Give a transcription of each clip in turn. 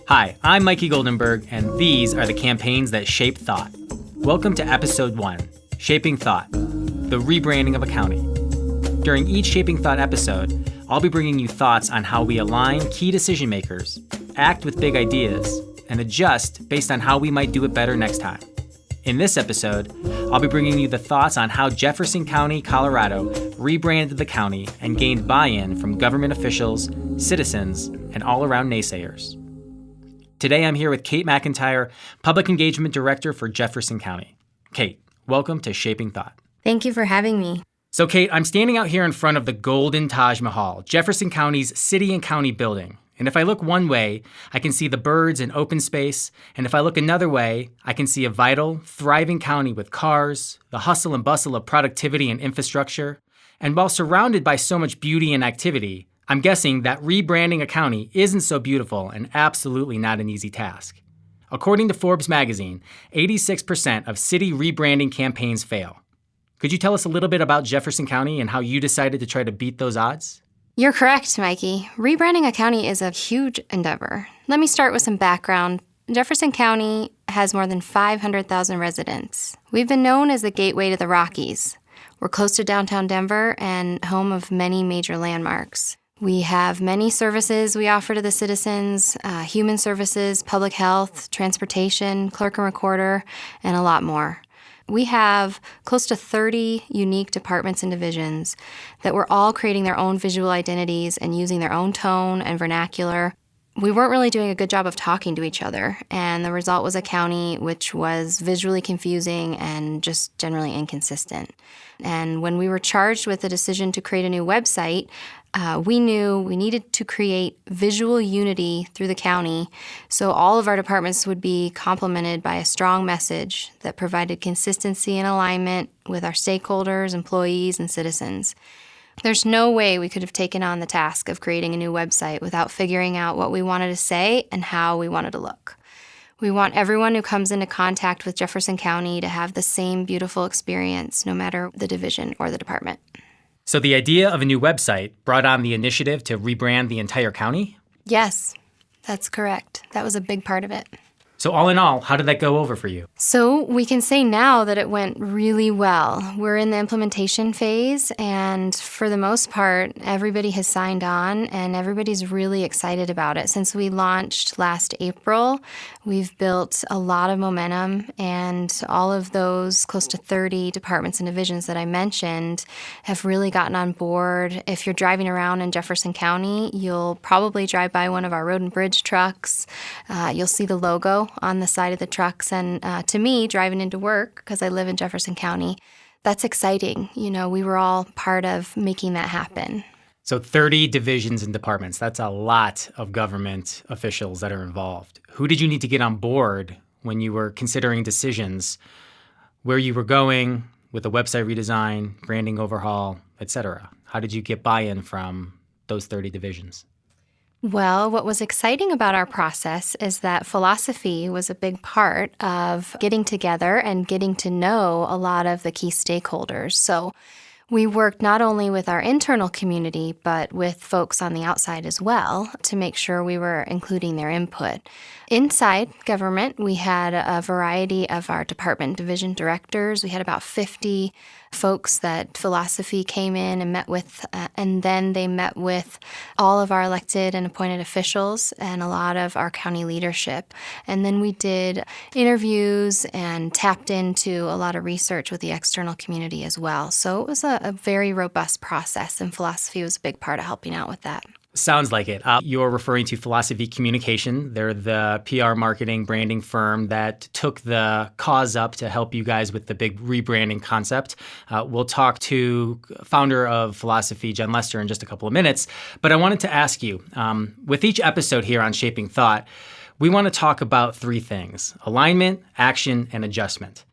Hi, I'm Mikey Goldenberg, and these are the campaigns that shape thought. Welcome to Episode 1, Shaping Thought, the rebranding of a county. During each Shaping Thought episode, I'll be bringing you thoughts on how we align key decision makers, act with big ideas, and adjust based on how we might do it better next time. In this episode, I'll be bringing you the thoughts on how Jefferson County, Colorado rebranded the county and gained buy-in from government officials, citizens, and all-around naysayers. Today I'm here with Kate McIntire, Public Engagement Director for Jefferson County. Kate, welcome to Shaping Thought. Thank you for having me. So Kate, I'm standing out here in front of the Golden Taj Mahal, Jefferson County's city and county building. And if I look one way, I can see the birds and open space. And if I look another way, I can see a vital, thriving county with cars, the hustle and bustle of productivity and infrastructure. And while surrounded by so much beauty and activity, I'm guessing that rebranding a county isn't so beautiful and absolutely not an easy task. According to Forbes magazine, 86% of city rebranding campaigns fail. Could you tell us a little bit about Jefferson County and how you decided to try to beat those odds? You're correct, Mikey. Rebranding a county is a huge endeavor. Let me start with some background. Jefferson County has more than 500,000 residents. We've been known as the gateway to the Rockies. We're close to downtown Denver and home of many major landmarks. We have many services we offer to the citizens, human services, public health, transportation, clerk and recorder, and a lot more. We have close to 30 unique departments and divisions that were all creating their own visual identities and using their own tone and vernacular. We weren't really doing a good job of talking to each other, and the result was a county which was visually confusing and just generally inconsistent. And when we were charged with the decision to create a new website, we knew we needed to create visual unity through the county so all of our departments would be complemented by a strong message that provided consistency and alignment with our stakeholders, employees, and citizens. There's no way we could have taken on the task of creating a new website without figuring out what we wanted to say and how we wanted to look. We want everyone who comes into contact with Jefferson County to have the same beautiful experience, no matter the division or the department. So the idea of a new website brought on the initiative to rebrand the entire county? Yes, that's correct. That was a big part of it. So all in all, how did that go over for you? So we can say now that it went really well. We're in the implementation phase, and for the most part, everybody has signed on, and everybody's really excited about it. Since we launched last April, we've built a lot of momentum, and all of those close to 30 departments and divisions that I mentioned have really gotten on board. If you're driving around in Jefferson County, you'll probably drive by one of our road and bridge trucks. You'll see the logo on the side of the trucks. And to me, driving into work, because I live in Jefferson County, that's exciting. You know, we were all part of making that happen. So 30 divisions and departments, that's a lot of government officials that are involved. Who did you need to get on board when you were considering decisions where you were going with the website redesign, branding overhaul, etc.? How did you get buy-in from those 30 divisions? Well, what was exciting about our process is that philosophy was a big part of getting together and getting to know a lot of the key stakeholders. So we worked not only with our internal community, but with folks on the outside as well to make sure we were including their input. Inside government, we had a variety of our department division directors. We had about 50 folks that philosophy came in and met with, and then they met with all of our elected and appointed officials and a lot of our county leadership. And then we did interviews and tapped into a lot of research with the external community as well. So it was a very robust process, and philosophy was a big part of helping out with that. Sounds like it. You're referring to Philosophy Communication. They're the PR marketing branding firm that took the cause up to help you guys with the big rebranding concept. We'll talk to founder of Philosophy, Jen Lester, in just a couple of minutes. But I wanted to ask you, with each episode here on Shaping Thought, we want to talk about three things: alignment, action, and adjustment.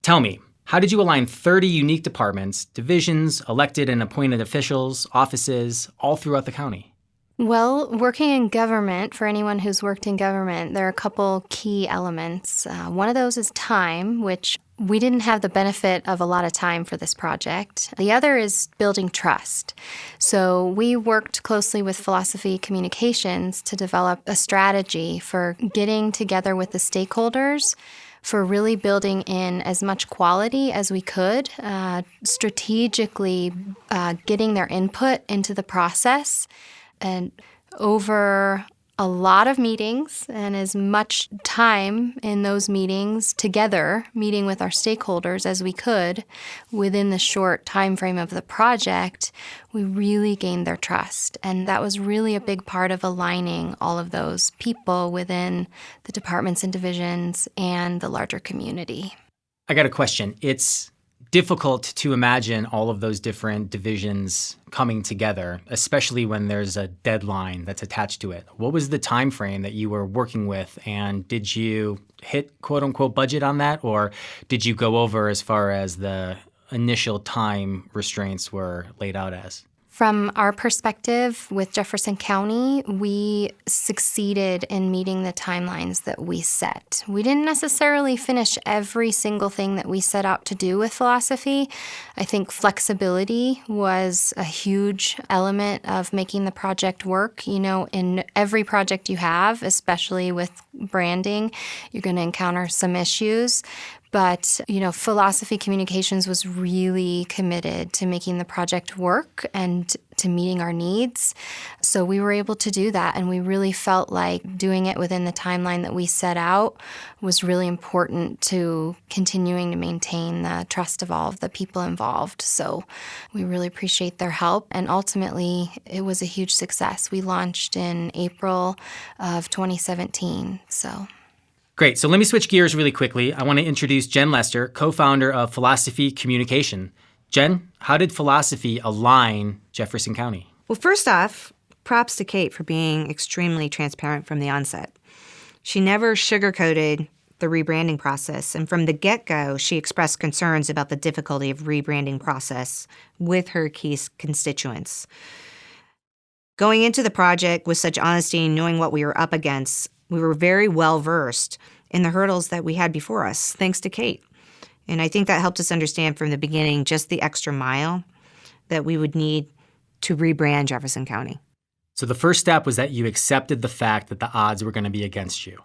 Tell me, how did you align 30 unique departments, divisions, elected and appointed officials, offices, all throughout the county? Well, working in government, for anyone who's worked in government, there are a couple key elements. One of those is time, which we didn't have the benefit of a lot of time for this project. The other is building trust. So we worked closely with Philosophy Communications to develop a strategy for getting together with the stakeholders, for really building in as much quality as we could, strategically getting their input into the process, and over a lot of meetings and as much time in those meetings together, meeting with our stakeholders as we could within the short time frame of the project, we really gained their trust. And that was really a big part of aligning all of those people within the departments and divisions and the larger community. I got a question. It's difficult to imagine all of those different divisions coming together, especially when there's a deadline that's attached to it. What was the time frame that you were working with, and did you hit quote-unquote budget on that, or did you go over as far as the initial time restraints were laid out as? From our perspective with Jefferson County, we succeeded in meeting the timelines that we set. We didn't necessarily finish every single thing that we set out to do with philosophy. I think flexibility was a huge element of making the project work. You know, in every project you have, especially with branding, you're going to encounter some issues. But, you know, Philosophy Communications was really committed to making the project work and to meeting our needs. So we were able to do that, and we really felt like doing it within the timeline that we set out was really important to continuing to maintain the trust of all of the people involved. So we really appreciate their help, and ultimately it was a huge success. We launched in April of 2017, so... Great. So let me switch gears really quickly. I want to introduce Jen Lester, co-founder of Philosophy Communication. Jen, how did philosophy align Jefferson County? Well, first off, props to Kate for being extremely transparent from the onset. She never sugarcoated the rebranding process, and from the get-go, she expressed concerns about the difficulty of rebranding process with her key constituents. Going into the project with such honesty and knowing what we were up against, we were very well-versed in the hurdles that we had before us, thanks to Kate. And I think that helped us understand from the beginning just the extra mile that we would need to rebrand Jefferson County. So the first step was that you accepted the fact that the odds were going to be against you.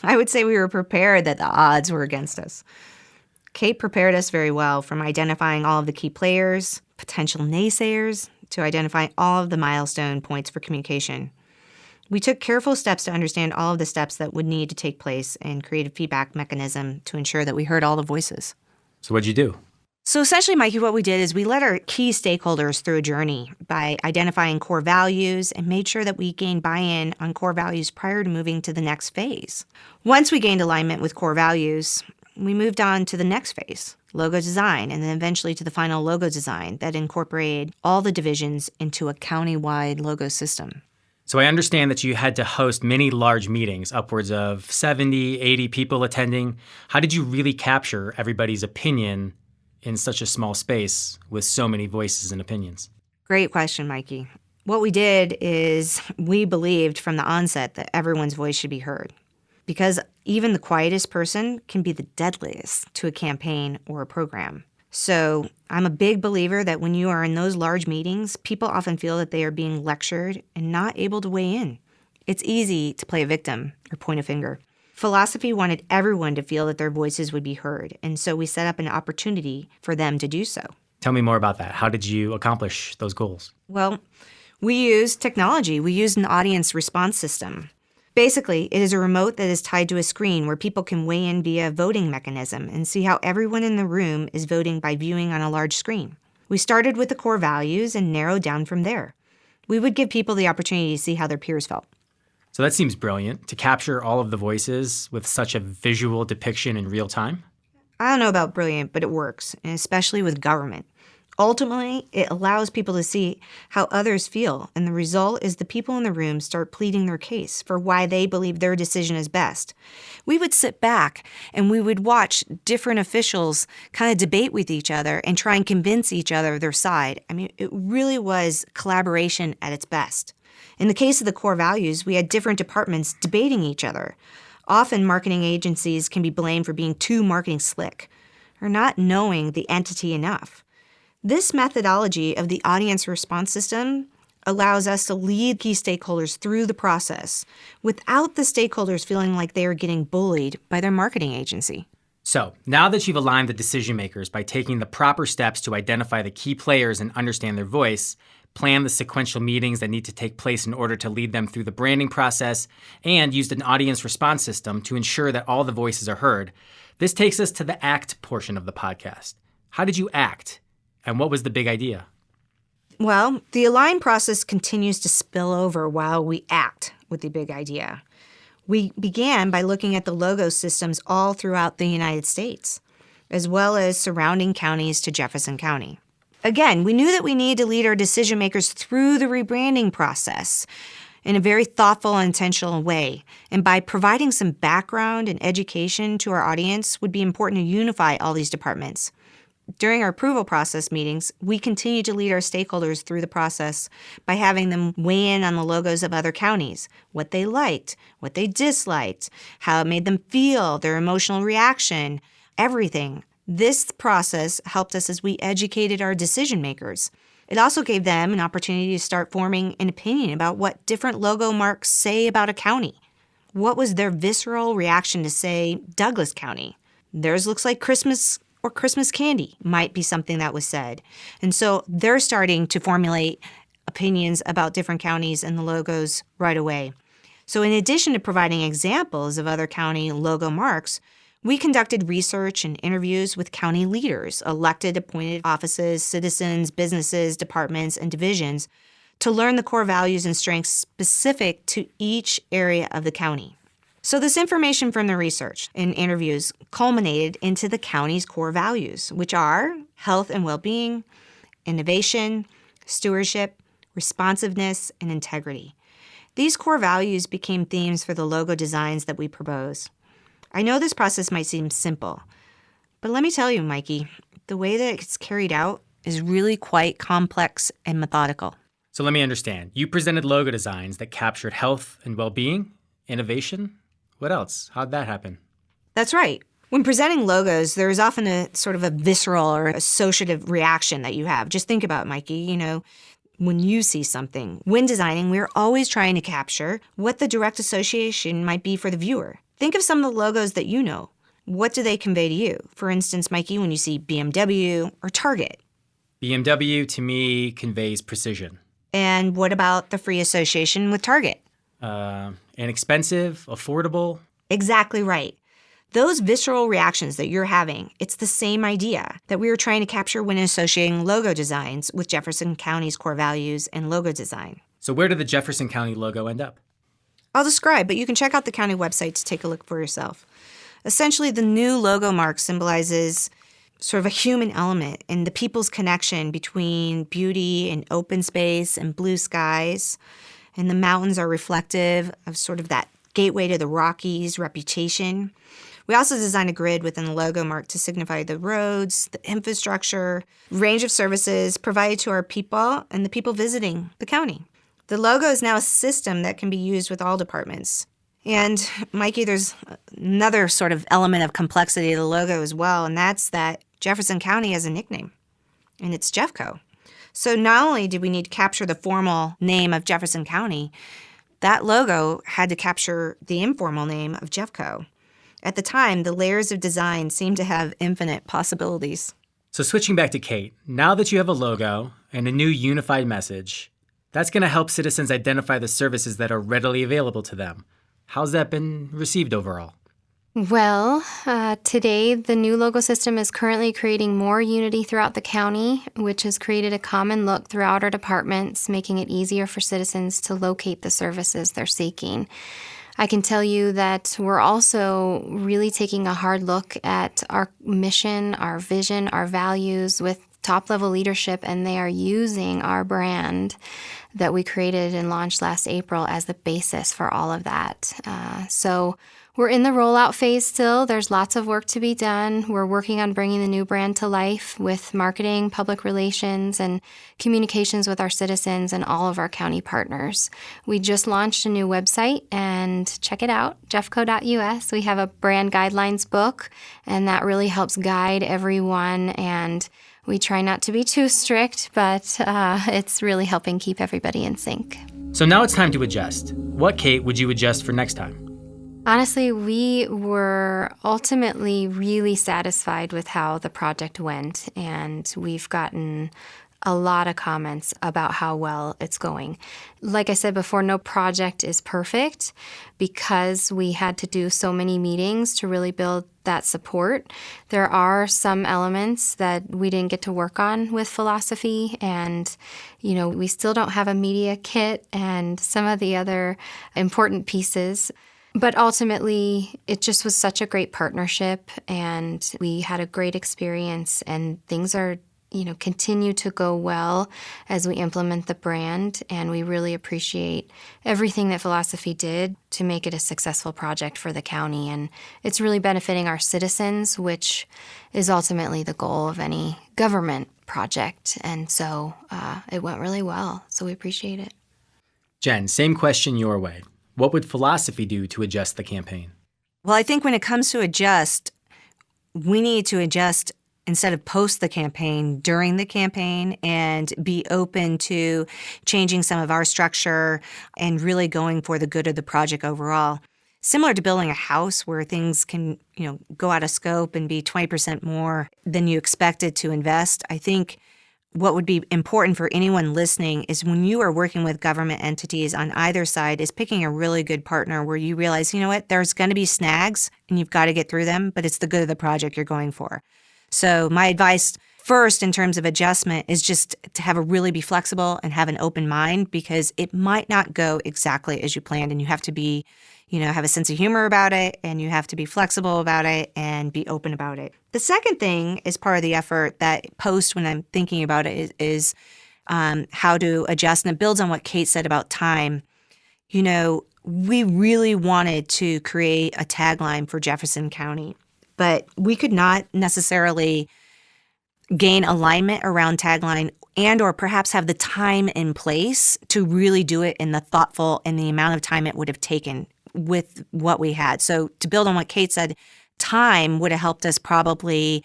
I would say we were prepared that the odds were against us. Kate prepared us very well, from identifying all of the key players, potential naysayers, to identifying all of the milestone points for communication. We took careful steps to understand all of the steps that would need to take place and create a feedback mechanism to ensure that we heard all the voices. So what'd you do? So essentially, Mikey, what we did is we led our key stakeholders through a journey by identifying core values and made sure that we gained buy-in on core values prior to moving to the next phase. Once we gained alignment with core values, we moved on to the next phase, logo design, and then eventually to the final logo design that incorporated all the divisions into a county-wide logo system. So I understand that you had to host many large meetings, upwards of 70, 80 people attending. How did you really capture everybody's opinion in such a small space with so many voices and opinions? Great question, Mikey. What we did is we believed from the onset that everyone's voice should be heard, because even the quietest person can be the deadliest to a campaign or a program. So I'm a big believer that when you are in those large meetings, people often feel that they are being lectured and not able to weigh in. It's easy to play a victim or point a finger. Philosophy wanted everyone to feel that their voices would be heard, and so we set up an opportunity for them to do so. Tell me more about that. How did you accomplish those goals? Well, we used technology. We used an audience response system. Basically, it is a remote that is tied to a screen where people can weigh in via a voting mechanism and see how everyone in the room is voting by viewing on a large screen. We started with the core values and narrowed down from there. We would give people the opportunity to see how their peers felt. So that seems brilliant, to capture all of the voices with such a visual depiction in real time. I don't know about brilliant, but it works, and especially with government. Ultimately, it allows people to see how others feel, and the result is the people in the room start pleading their case for why they believe their decision is best. We would sit back and we would watch different officials kind of debate with each other and try and convince each other of their side. I mean, it really was collaboration at its best. In the case of the core values, we had different departments debating each other. Often, marketing agencies can be blamed for being too marketing slick or not knowing the entity enough. This methodology of the audience response system allows us to lead key stakeholders through the process without the stakeholders feeling like they are getting bullied by their marketing agency. So, now that you've aligned the decision makers by taking the proper steps to identify the key players and understand their voice, plan the sequential meetings that need to take place in order to lead them through the branding process, and used an audience response system to ensure that all the voices are heard, this takes us to the act portion of the podcast. How did you act? And what was the big idea? Well, the align process continues to spill over while we act with the big idea. We began by looking at the logo systems all throughout the United States, as well as surrounding counties to Jefferson County. Again, we knew that we needed to lead our decision makers through the rebranding process in a very thoughtful and intentional way. And by providing some background and education to our audience would be important to unify all these departments. During our approval process meetings, we continue to lead our stakeholders through the process by having them weigh in on the logos of other counties, what they liked, what they disliked, how it made them feel, their emotional reaction, everything. This process helped us as we educated our decision makers. It also gave them an opportunity to start forming an opinion about what different logo marks say about a county. What was their visceral reaction to, say, Douglas County? Theirs looks like Christmas or Christmas candy might be something that was said. And so they're starting to formulate opinions about different counties and the logos right away. So in addition to providing examples of other county logo marks, we conducted research and interviews with county leaders, elected, appointed offices, citizens, businesses, departments, and divisions to learn the core values and strengths specific to each area of the county. So this information from the research and interviews culminated into the county's core values, which are health and well-being, innovation, stewardship, responsiveness, and integrity. These core values became themes for the logo designs that we propose. I know this process might seem simple, but let me tell you, Mikey, the way that it's carried out is really quite complex and methodical. So let me understand. You presented logo designs that captured health and well-being, innovation. What else? How'd that happen? That's right. When presenting logos, there's often a sort of a visceral or associative reaction that you have. Just think about it, Mikey, when you see something. When designing, we're always trying to capture what the direct association might be for the viewer. Think of some of the logos that you know. What do they convey to you? For instance, Mikey, when you see BMW or Target. BMW, to me, conveys precision. And what about the free association with Target? Inexpensive, affordable. Exactly right. Those visceral reactions that you're having, it's the same idea that we were trying to capture when associating logo designs with Jefferson County's core values and logo design. So where did the Jefferson County logo end up? I'll describe, but you can check out the county website to take a look for yourself. Essentially, the new logo mark symbolizes sort of a human element and the people's connection between beauty and open space and blue skies. And the mountains are reflective of sort of that gateway to the Rockies reputation. We also designed a grid within the logo mark to signify the roads, the infrastructure, range of services provided to our people and the people visiting the county. The logo is now a system that can be used with all departments. And Mikey, there's another sort of element of complexity to the logo as well, and that's that Jefferson County has a nickname, and it's Jeffco. So not only did we need to capture the formal name of Jefferson County, that logo had to capture the informal name of Jeffco. At the time, the layers of design seemed to have infinite possibilities. So switching back to Kate, now that you have a logo and a new unified message, that's going to help citizens identify the services that are readily available to them. How's that been received overall? Well, today the new logo system is currently creating more unity throughout the county, which has created a common look throughout our departments, making it easier for citizens to locate the services they're seeking. I can tell you that we're also really taking a hard look at our mission, our vision, our values with top-level leadership, and they are using our brand that we created and launched last April as the basis for all of that. So we're in the rollout phase still. There's lots of work to be done. We're working on bringing the new brand to life with marketing, public relations, and communications with our citizens and all of our county partners. We just launched a new website, and check it out, jeffco.us. We have a brand guidelines book, and that really helps guide everyone, and we try not to be too strict, but it's really helping keep everybody in sync. So now it's time to adjust. What, Kate, would you adjust for next time? Honestly, we were ultimately really satisfied with how the project went, and we've gotten a lot of comments about how well it's going. Like I said before, no project is perfect because we had to do so many meetings to really build that support. There are some elements that we didn't get to work on with philosophy, and we still don't have a media kit and some of the other important pieces. But ultimately, it just was such a great partnership, and we had a great experience, and things are, continue to go well as we implement the brand, and we really appreciate everything that Philosophy did to make it a successful project for the county, and it's really benefiting our citizens, which is ultimately the goal of any government project, and so it went really well, so we appreciate it. Jen, same question your way. What would Philosophy do to adjust the campaign? Well, I think when it comes to adjust, we need to adjust instead of post the campaign, during the campaign, and be open to changing some of our structure and really going for the good of the project overall. Similar to building a house where things can, go out of scope and be 20% more than you expected to invest, I think what would be important for anyone listening is when you are working with government entities on either side is picking a really good partner where you realize, there's going to be snags and you've got to get through them, but it's the good of the project you're going for. So my advice first in terms of adjustment is just to be flexible and have an open mind, because it might not go exactly as you planned, and you have to be, have a sense of humor about it, and you have to be flexible about it and be open about it. The second thing is part of the effort that post when I'm thinking about it is how to adjust, and it builds on what Kate said about time. We really wanted to create a tagline for Jefferson County, but we could not necessarily gain alignment around tagline and or perhaps have the time in place to really do it in the thoughtful and the amount of time it would have taken with what we had. So to build on what Kate said, time would have helped us probably.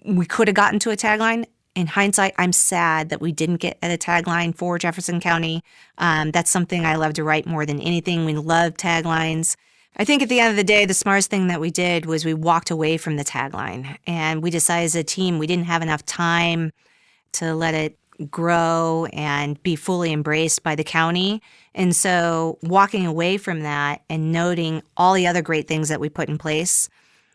We could have gotten to a tagline. In hindsight, I'm sad that we didn't get at a tagline for Jefferson County. That's something I love to write more than anything. We love taglines. I think at the end of the day, the smartest thing that we did was we walked away from the tagline, and we decided as a team we didn't have enough time to let it grow and be fully embraced by the county. And so walking away from that and noting all the other great things that we put in place,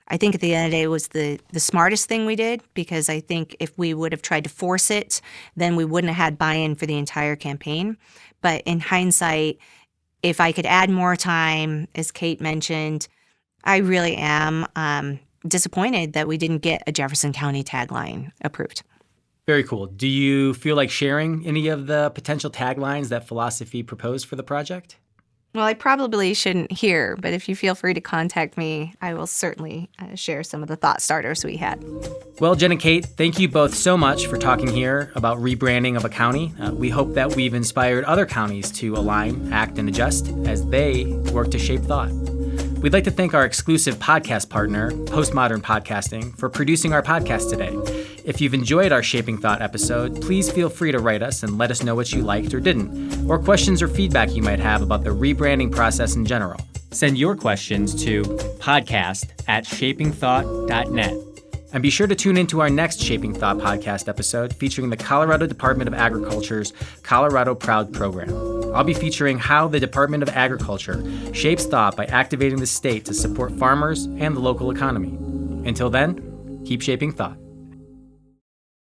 I think at the end of the day was the smartest thing we did, because I think if we would have tried to force it, then we wouldn't have had buy-in for the entire campaign. But in hindsight, if I could add more time, as Kate mentioned, I really am disappointed that we didn't get a Jefferson County tagline approved. Very cool. Do you feel like sharing any of the potential taglines that Philosophy proposed for the project? Well, I probably shouldn't here, but if you feel free to contact me, I will certainly share some of the thought starters we had. Well, Jen and Kate, thank you both so much for talking here about rebranding of a county. We hope that we've inspired other counties to align, act, and adjust as they work to shape thought. We'd like to thank our exclusive podcast partner, Postmodern Podcasting, for producing our podcast today. If you've enjoyed our Shaping Thought episode, please feel free to write us and let us know what you liked or didn't, or questions or feedback you might have about the rebranding process in general. Send your questions to podcast@shapingthought.net. And be sure to tune into our next Shaping Thought podcast episode featuring the Colorado Department of Agriculture's Colorado Proud program. I'll be featuring how the Department of Agriculture shapes thought by activating the state to support farmers and the local economy. Until then, keep shaping thought.